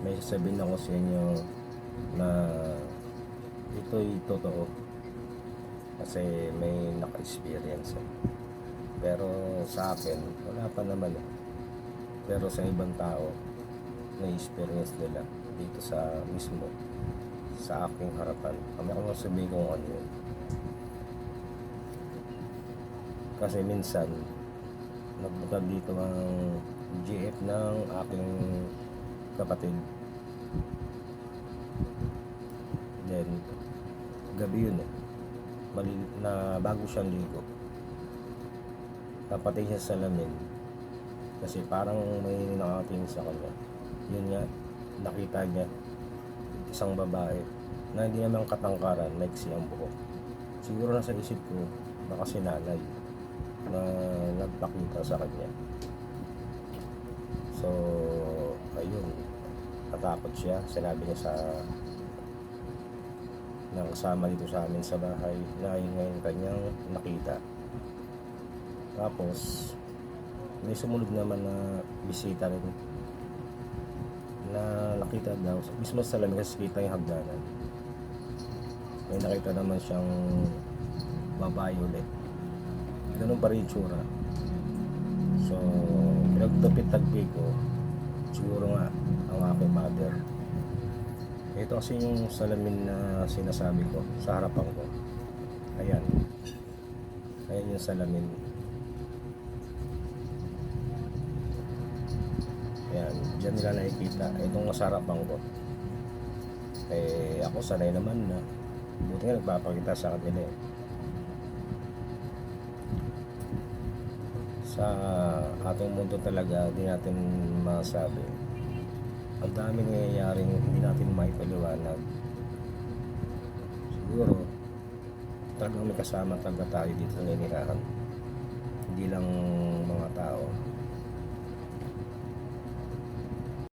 may sasabihin ako sa inyo na ito'y totoo kasi may naka-experience pero sa akin wala pa naman pero sa ibang tao na experience nila dito sa mismo sa aking harapan. Kami ako sabihin kung ano yun kasi minsan nagpunta dito ang GF ng aking kapatid. Then gabi yun na bago siyang ligo napatay siya sa salamin kasi parang may nakatingin sa kanya. Yun nga, nakita niya isang babae na hindi naman katangkaran, maiksi ang buhok. Siguro nasa isip ko baka si nanay na nagpakita sa kanya. So ayun, natakot siya. Sinabi niya sa ng kasama dito sa amin sa bahay na yun ngayon kanyang nakita. Tapos may sumunod naman na bisita rin na nakita daw mismo sa salamin kasi kita yung hagdanan. May nakita naman siyang babae ulit, ganun pa rin itsura. So pinagtapit-tagpi ko, siguro nga ang aking mother. Ito kasi yung salamin na sinasabi ko sa harapan ko. Ayan, ayan yung salamin. Ayan, dyan nila nakikita. Itong nasa harapan ko, ako sanay naman na buti nga nagpapakita sa kanila Sa ating mundo talaga di natin masabi, ang daming nangyayaring hindi natin maipaliwanag. Siguro talagang may kasama talaga tayo dito sa ninirahan, hindi lang